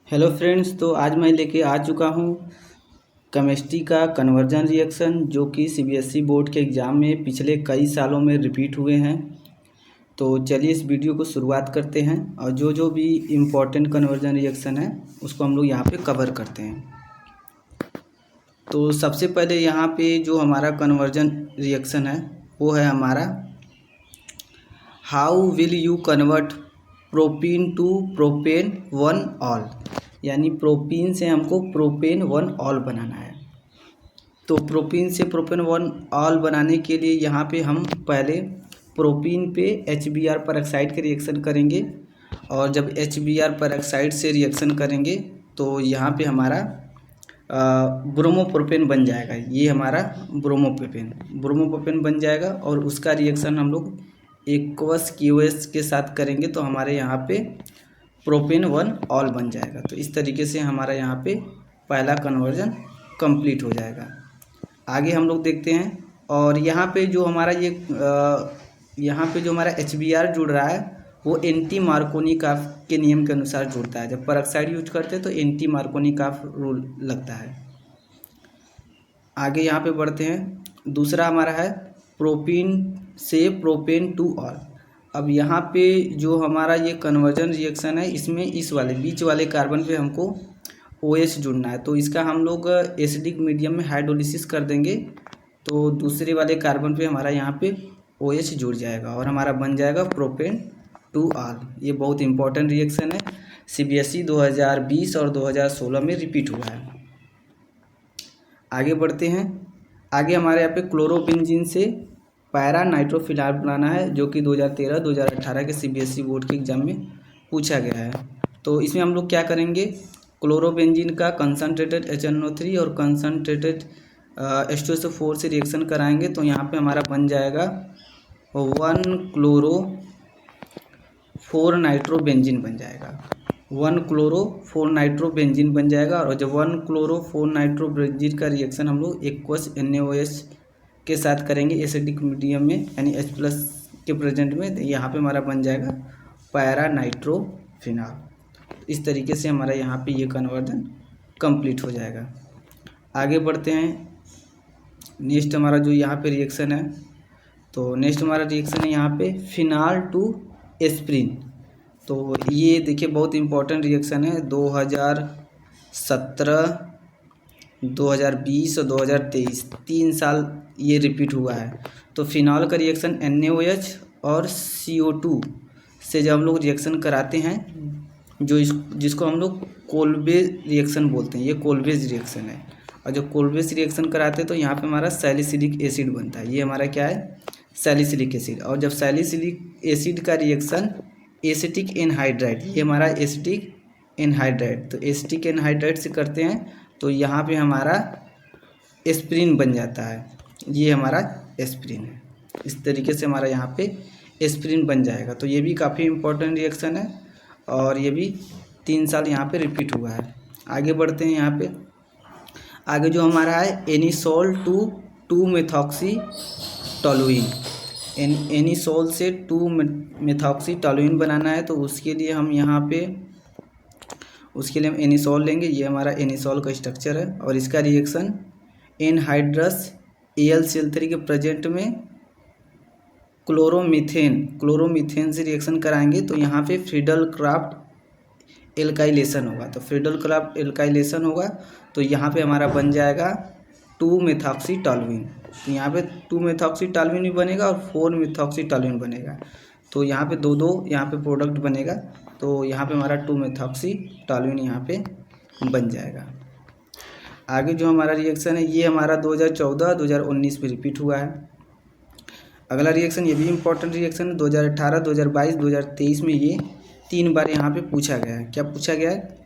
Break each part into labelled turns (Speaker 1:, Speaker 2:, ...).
Speaker 1: Hello friends, तो आज मैं लेके आ चुका हूँ केमिस्ट्री का कन्वर्जन रिएक्शन जो कि सीबीएसई बोर्ड के एग्ज़ाम में पिछले कई सालों में रिपीट हुए हैं। तो चलिए इस वीडियो को शुरुआत करते हैं और जो जो भी इम्पोर्टेंट कन्वर्जन रिएक्शन है उसको हम लोग यहाँ पे कवर करते हैं। तो सबसे पहले यहाँ पे जो हमारा कन्वर्जन रिएक्शन है वो है हमारा how will you convert propyne to propane one ol, यानी प्रोपीन से हमको प्रोपेन वन ऑल बनाना है। तो प्रोपीन से प्रोपेन वन ऑल बनाने के लिए यहाँ पे हम पहले प्रोपीन पे HBr परऑक्साइड के रिएक्शन करेंगे और जब HBr परऑक्साइड से रिएक्शन करेंगे तो यहाँ पे हमारा ब्रोमोप्रोपेन बन जाएगा। ये हमारा ब्रोमोप्रोपेन बन जाएगा और उसका रिएक्शन हम लोग एक्वस QS के साथ करेंगे तो हमारे यहाँ पे प्रोपेन वन ऑल बन जाएगा। तो इस तरीके से हमारा यहाँ पे पहला कन्वर्जन कंप्लीट हो जाएगा। आगे हम लोग देखते हैं और यहाँ पे जो हमारा यहाँ पे जो हमारा HBr जुड़ रहा है वो एंटी मार्कोनिकॉफ के नियम के अनुसार जुड़ता है। जब परऑक्साइड यूज करते हैं तो एंटी मार्कोनिकॉफ रूल लगता है। आगे यहाँ पे बढ़ते हैं। दूसरा हमारा है प्रोपीन से प्रोपेन टू ऑल। अब यहाँ पे जो हमारा ये कन्वर्जन रिएक्शन है इसमें इस वाले बीच वाले कार्बन पे हमको OH जुड़ना है। तो इसका हम लोग एसिडिक मीडियम में हाइड्रोलिसिस कर देंगे तो दूसरे वाले कार्बन पे हमारा यहाँ पे OH जुड़ जाएगा और हमारा बन जाएगा प्रोपेन टू ऑल। ये बहुत इंपॉर्टेंट रिएक्शन है, CBSE 2020 और 2016 में रिपीट हुआ है। आगे बढ़ते हैं। आगे हमारे यहाँ पे क्लोरोबेंजीन से पैरा नाइट्रोफिनाल बनाना है जो कि 2013-2018 के CBSE बोर्ड के एग्ज़ाम में पूछा गया है। तो इसमें हम लोग क्या करेंगे, क्लोरोबेंजीन का कंसनट्रेटेड HNO3 और कंसनट्रेटेड H2SO4 से रिएक्शन कराएंगे तो यहाँ पे हमारा बन जाएगा 1 क्लोरो 4 नाइट्रोबेंजीन बन जाएगा। 1 क्लोरो 4 नाइट्रोबेंजीन बन जाएगा और जब 1 क्लोरो 4 नाइट्रोबेंजीन का रिएक्शन हम लोग एक्वस NaOH के साथ करेंगे एसिडिक मीडियम में यानी H+ के प्रेजेंट में, तो यहाँ पे हमारा बन जाएगा पैरा नाइट्रोफिनाल। इस तरीके से हमारा यहाँ पे ये कन्वर्जन कंप्लीट हो जाएगा। आगे बढ़ते हैं। नेक्स्ट हमारा जो यहाँ पे रिएक्शन है तो नेक्स्ट हमारा रिएक्शन है यहाँ पे फिनाल टू एस्प्रिन। तो ये देखिए बहुत इंपॉर्टेंट रिएक्शन है। 2017, 2020 और 2023 3 साल ये रिपीट हुआ है। तो फिनॉल का रिएक्शन NaOH और CO2 से जब हम लोग रिएक्शन कराते हैं जिसको हम लोग कोल्बेज रिएक्शन बोलते हैं, ये कोल्बेज रिएक्शन है। और जब कोल्बेज रिएक्शन कराते हैं तो यहाँ पे हमारा सैलिसिलिक एसिड बनता है। ये हमारा क्या है, सैलिसिलिक एसिड। और जब सैलिसिलिक एसिड का रिएक्शन एसिटिक एनहाइड्राइड, ये हमारा एसिटिक एनहाइड्राइड, तो एसिटिक एनहाइड्राइड से करते हैं तो यहाँ पे हमारा एस्प्रिन बन जाता है। ये हमारा एस्प्रिन है। इस तरीके से हमारा यहाँ पे एस्प्रिन बन जाएगा। तो ये भी काफ़ी इम्पोर्टेंट रिएक्शन है और ये भी 3 साल यहाँ पे रिपीट हुआ है। आगे बढ़ते हैं। यहाँ पे आगे जो हमारा है एनिसोल टू 2-मेथॉक्सी-टॉलुइन। एनिसोल से 2-मेथॉक्सी-टॉलुइन बनाना है तो उसके लिए हम एनिसोल लेंगे। ये हमारा एनिसोल का स्ट्रक्चर है और इसका रिएक्शन एनहाइड्रस AlCl3 के प्रेजेंट में क्लोरोमीथेन से रिएक्शन कराएंगे तो यहाँ पे फ्रीडल क्राफ्ट एल्काइलेशन होगा। तो फ्रीडल क्राफ्ट एल्काइलेशन होगा तो यहाँ पे हमारा बन जाएगा 2-मेथॉक्सी-टॉलुइन। तो यहाँ पे 2-मेथॉक्सी-टॉलुइन भी बनेगा और 4-मेथॉक्सी-टॉलुइन बनेगा। तो यहाँ पे दो यहाँ पे प्रोडक्ट बनेगा तो यहाँ पे हमारा 2-मेथॉक्सी-टॉलुइन यहाँ पे बन जाएगा। आगे जो हमारा रिएक्शन है ये हमारा 2014-2019 में रिपीट हुआ है। अगला रिएक्शन ये भी इम्पोर्टेंट रिएक्शन है। 2018, 2022, 2023 में ये 3 बार यहाँ पे पूछा गया है। क्या पूछा गया है,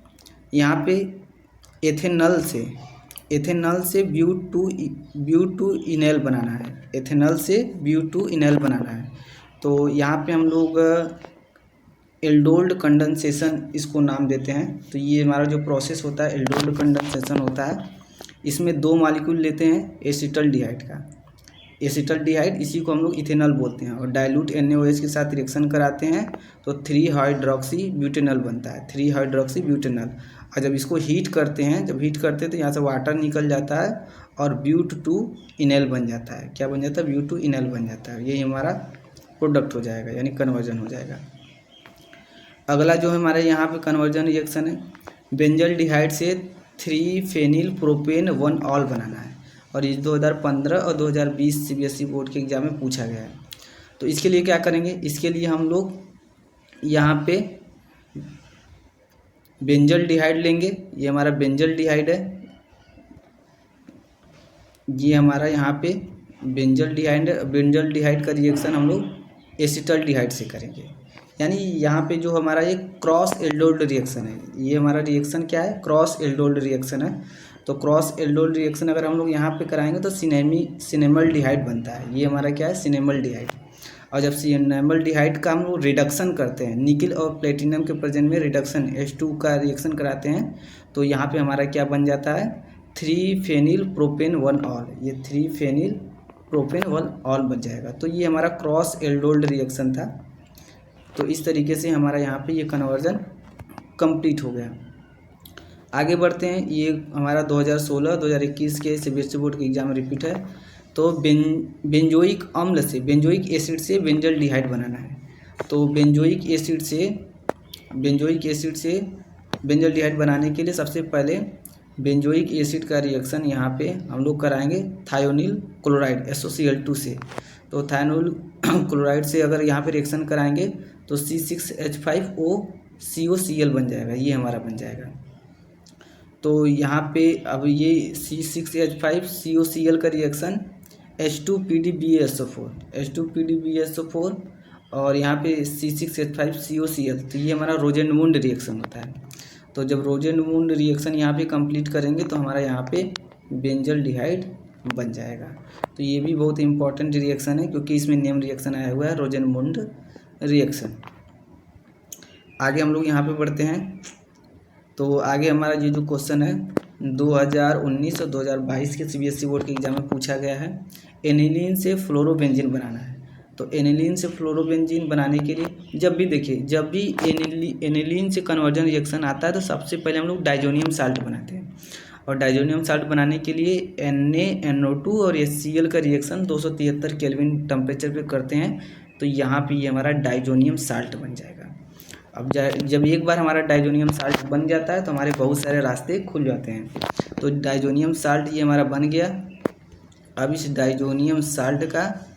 Speaker 1: यहाँ पे एथेनॉल से ब्यूटूइनॉल बनाना है। एथेनॉल से ब्यूटूइनॉल बनाना है तो यहाँ पे हम लोग एल्डोल्ड कंडेंसेशन इसको नाम देते हैं। तो ये हमारा जो प्रोसेस होता है एल्डोल्ड कंडेंसेशन होता है। इसमें 2 मॉलिक्यूल लेते हैं एसिटल्डिहाइड का। एसिटल्डिहाइड, इसी को हम लोग इथेनॉल बोलते हैं। और डाइल्यूट NaOH के साथ रिएक्शन कराते हैं तो 3 हाइड्रोक्सी ब्यूटेनॉल बनता है, 3 हाइड्रोक्सी ब्यूटेनॉल। और जब इसको हीट करते हैं, जब हीट करते हैं तो यहाँ से वाटर निकल जाता है और ब्यूट टू इनएल बन जाता है। क्या बन जाता है? ब्यूट टू इनएल बन जाता है। यही हमारा प्रोडक्ट हो जाएगा, यानी कन्वर्जन हो जाएगा। अगला जो हमारे यहाँ पे कन्वर्जन रिएक्शन है, बेंजल्डिहाइड से 3 फेनिल प्रोपेन 1 ऑल बनाना है। और ये 2015 और 2020 CBSE बोर्ड के एग्जाम में पूछा गया है। तो इसके लिए क्या करेंगे? इसके लिए हम लोग यहाँ पे बेंजल्डिहाइड लेंगे। ये हमारा बेंजल्डिहाइड है, ये हमारा यहाँ पे बेंजल्डिहाइड का रिएक्शन हम लोग एसिटल्डिहाइड से करेंगे। यानी यहाँ पे जो हमारा ये क्रॉस एल्डोल्ड रिएक्शन है, ये हमारा रिएक्शन क्या है? क्रॉस एल्डोल्ड रिएक्शन है। तो क्रॉस एल्डोल्ड रिएक्शन अगर हम लोग यहाँ पे कराएंगे तो सिनेमल्डिहाइड बनता है। ये हमारा क्या है? सिनेमल्डिहाइड। और जब सिनेमल्डिहाइड का हम लोग रिडक्शन करते हैं, निकिल और प्लेटिनम के प्रेजेंट में रिडक्शन H2 का रिएक्शन कराते हैं, तो यहाँ पे हमारा क्या बन जाता है? 3 फेनिल प्रोपेन 1 ऑल। ये 3 फेनिल प्रोपेन 1 ऑल बन जाएगा। तो ये हमारा क्रॉस एल्डोल्ड रिएक्शन था। तो इस तरीके से हमारा यहाँ पे ये कन्वर्जन कंप्लीट हो गया। आगे बढ़ते हैं। ये हमारा 2016-2021 के CBSE बोर्ड के एग्जाम में रिपीट है। तो बेंजोइक अम्ल से, बेंजोइक एसिड से बेंजल्डिहाइड बनाना है। तो बेंजोइक एसिड से बेंजल्डिहाइड बनाने के लिए सबसे पहले बेंजोइक एसिड का रिएक्शन यहाँ पे हम लोग कराएंगे थायोनिल क्लोराइड SOCl2 से। तो थायोनिल क्लोराइड से अगर यहाँ पे रिएक्शन कराएंगे तो C6H5OCOCl बन जाएगा। ये हमारा बन जाएगा। तो यहाँ पे अब ये C6H5COCl का रिएक्शन H2PDBSO4 और यहाँ पे C6H5COCl, तो ये हमारा रोजेनमुंड रिएक्शन होता है। तो जब रोजेनमुंड रिएक्शन यहाँ पे कंप्लीट करेंगे तो हमारा यहाँ पे बेंजल्डिहाइड बन जाएगा। तो ये भी बहुत इंपॉर्टेंट रिएक्शन है क्योंकि इसमें नेम रिएक्शन आया हुआ है रोजेनमुंड रिएक्शन। आगे हम लोग यहाँ पे बढ़ते हैं। तो आगे हमारा ये जो क्वेश्चन है 2019 और 2022 के CBSE बोर्ड के एग्जाम में पूछा गया है। एनिलीन से फ्लोरोबेंजीन बनाना है। तो एनिलीन से फ्लोरोबेंजीन बनाने के लिए जब भी देखिए, जब भी एनिलीन से कन्वर्जन रिएक्शन आता है तो सबसे पहले हम लोग डाइजोनियम साल्ट बनाते हैं। और डाइजोनियम साल्ट बनाने के लिए NaNO2 और HCl का रिएक्शन 273 केल्विन टेम्परेचर पे करते हैं। तो यहाँ पे ये हमारा डाइजोनियम साल्ट बन जाएगा। अब जब एक बार हमारा डाइजोनियम साल्ट बन जाता है तो हमारे बहुत सारे रास्ते खुल जाते हैं। तो डाइजोनियम साल्ट ये हमारा बन गया। अब इस डाइजोनियम साल्ट का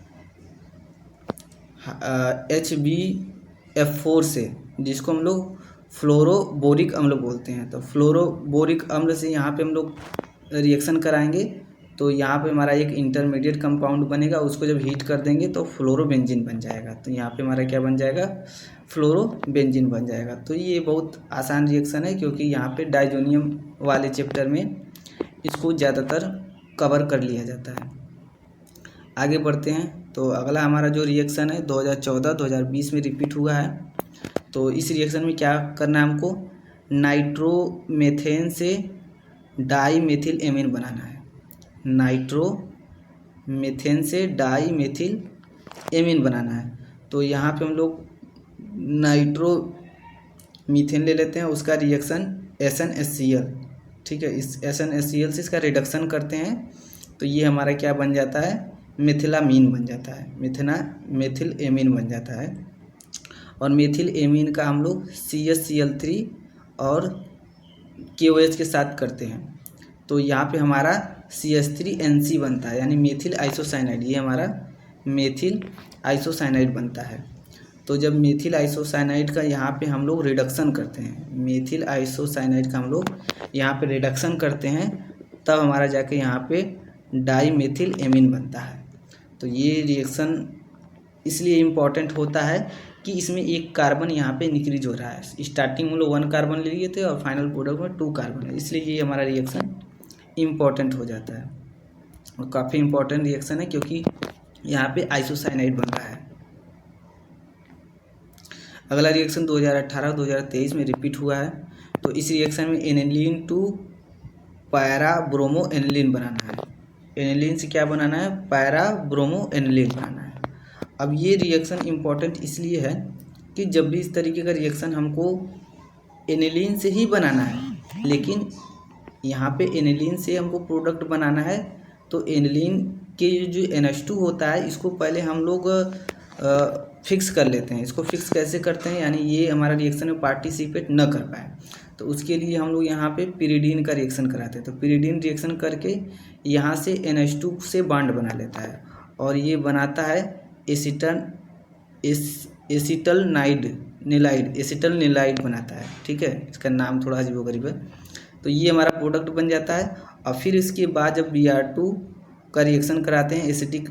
Speaker 1: HbF4 से, जिसको हम लोग फ्लोरोबोरिक अम्ल बोलते हैं, तो फ्लोरोबोरिक अम्ल से यहाँ पे हम लोग रिएक्शन कराएंगे। तो यहाँ पे हमारा एक इंटरमीडिएट कंपाउंड बनेगा, उसको जब हीट कर देंगे तो फ्लोरोबेंजीन बन जाएगा। तो यहाँ पे हमारा क्या बन जाएगा? फ्लोरोबेंजीन बन जाएगा। तो ये बहुत आसान रिएक्शन है क्योंकि यहाँ पे डाइजोनियम वाले चैप्टर में इसको ज़्यादातर कवर कर लिया जाता है। आगे बढ़ते हैं। तो अगला हमारा जो रिएक्शन है 2014-2020 में रिपीट हुआ है। तो इस रिएक्शन में क्या करना है हमको? नाइट्रोमेथेन से डाईमेथिल एमीन बनाना है। नाइट्रोमेथेन से डाईमेथिल एमीन बनाना है। तो यहाँ पे हम लोग नाइट्रोमीथेन ले लेते हैं, उसका रिएक्शन SnHCl, ठीक है। इस SnHCl से इसका रिडक्शन करते हैं तो ये हमारा क्या बन जाता है? मेथिलामीन बन जाता है, मेथिल एमीन बन जाता है। और मेथिल एमीन का हम लोग CHCl3 और KOH के साथ करते हैं। तो यहाँ पे हमारा CH3NC बनता है, यानी मेथिल आइसोसाइनाइड। ये हमारा मेथिल आइसोसाइनाइड बनता है। तो जब मेथिल आइसोसाइनाइड का यहाँ पे हम लोग रिडक्शन करते हैं, मेथिल आइसोसाइनाइड का हम लोग यहाँ पे रिडक्शन करते हैं, तब हमारा जाके यहाँ पे डाईमेथिल एमीन बनता है। तो ये रिएक्शन इसलिए इम्पॉर्टेंट होता है कि इसमें एक कार्बन यहाँ पे निक्रीज हो रहा है। स्टार्टिंग में लोग 1 कार्बन ले लिए थे और फाइनल प्रोडक्ट में 2 कार्बन है, इसलिए ये हमारा रिएक्शन इम्पॉर्टेंट हो जाता है। और काफ़ी इम्पॉर्टेंट रिएक्शन है क्योंकि यहाँ पे आइसोसाइनाइड बन रहा है। अगला रिएक्शन 2018-2023 में रिपीट हुआ है। तो इस रिएक्शन में aniline to para bromo aniline बनाना है। एनिलीन से क्या बनाना है, पैरा ब्रोमो एनिलीन बनाना है। अब ये रिएक्शन इम्पॉर्टेंट इसलिए है कि जब भी इस तरीके का रिएक्शन हमको एनिलीन से ही बनाना है, लेकिन यहाँ पे एनिलीन से हमको प्रोडक्ट बनाना है, तो एनिलीन के जो NH2 होता है इसको पहले हम लोग फिक्स कर लेते हैं। इसको फिक्स कैसे करते हैं, यानी ये हमारा रिएक्शन में पार्टिसिपेट न कर पाए, तो उसके लिए हम लोग यहाँ पे पिरिडीन का रिएक्शन कराते हैं। तो पिरिडीन रिएक्शन करके यहाँ से NH2 से बॉन्ड बना लेता है और ये बनाता है एसिटल निलाइड बनाता है। ठीक है, इसका नाम थोड़ा अजीबोगरीब है। तो ये हमारा प्रोडक्ट बन जाता है। और फिर इसके बाद जब Br2 का रिएक्शन कराते हैं एसिटिक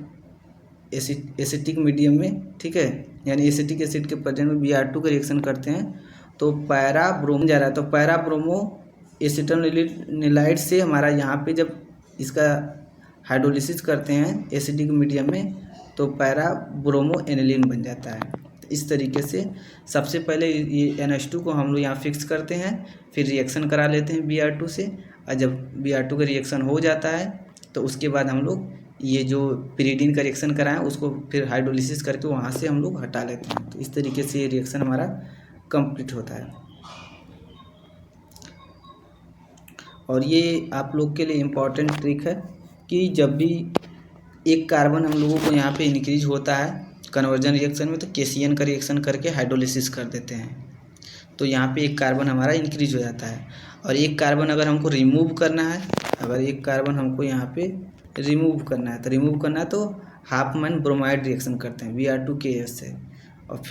Speaker 1: मीडियम में, ठीक है, यानी एसिटिक एसिड के प्रेजेंस में Br2 का रिएक्शन करते हैं तो पैरा ब्रोमो जा रहा है। तो पैरा ब्रोमो एसिटोनिलाइड से हमारा यहाँ पे जब इसका हाइड्रोलिसिस करते हैं एसिडिक मीडियम में तो पैरा ब्रोमो एनिलीन बन जाता है। तो इस तरीके से सबसे पहले ये NH2 को हम लोग यहाँ फिक्स करते हैं, फिर रिएक्शन करा लेते हैं Br2 से, और जब Br2 का रिएक्शन हो जाता है तो उसके बाद हम लोग ये जो पिरिडीन का रिएक्शन कराएं उसको फिर हाइड्रोलिसिस करके वहाँ से हम लोग हटा लेते हैं। तो इस तरीके से ये रिएक्शन हमारा कंप्लीट होता है। और ये आप लोग के लिए इम्पॉर्टेंट ट्रिक है कि जब भी एक कार्बन हम लोगों को यहाँ पे इंक्रीज होता है कन्वर्जन रिएक्शन में, तो केसीएन का रिएक्शन करके हाइड्रोलिसिस कर देते हैं, तो यहाँ पे एक कार्बन हमारा इंक्रीज हो जाता है। और एक कार्बन अगर हमको रिमूव करना है, अगर एक कार्बन हमको यहाँ पे रिमूव करना है तो हाफ मैन ब्रोमाइड रिएक्शन करते हैं Br2KS से और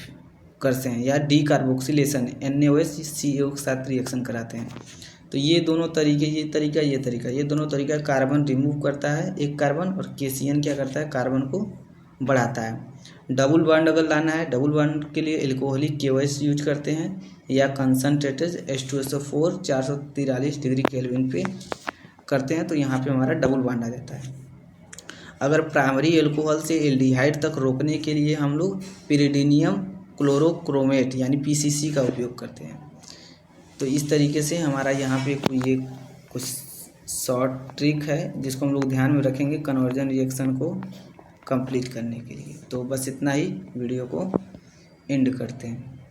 Speaker 1: करते हैं, या डी कार्बोक्सिलेशन NaOH CO के साथ रिएक्शन कराते हैं। तो ये दोनों तरीके, ये दोनों तरीका कार्बन रिमूव करता है एक कार्बन, और केसीएन क्या करता है, कार्बन को बढ़ाता है। डबल बॉन्ड अगर लाना है, डबल बॉन्ड के लिए एल्कोहलिक KOH यूज करते हैं या कंसनट्रेटेड H2SO4 443 डिग्री केल्विन पे करते हैं, तो यहाँ पे हमारा डबल बॉन्ड आ जाता है। अगर प्राइमरी एल्कोहल से एल्डिहाइड तक रोकने के लिए हम लोग पिरिडीनियम क्लोरोक्रोमेट यानी PCC का उपयोग करते हैं। तो इस तरीके से हमारा यहाँ पे ये कुछ शॉर्ट ट्रिक है जिसको हम लोग ध्यान में रखेंगे कन्वर्जन रिएक्शन को कंप्लीट करने के लिए। तो बस इतना ही, वीडियो को एंड करते हैं।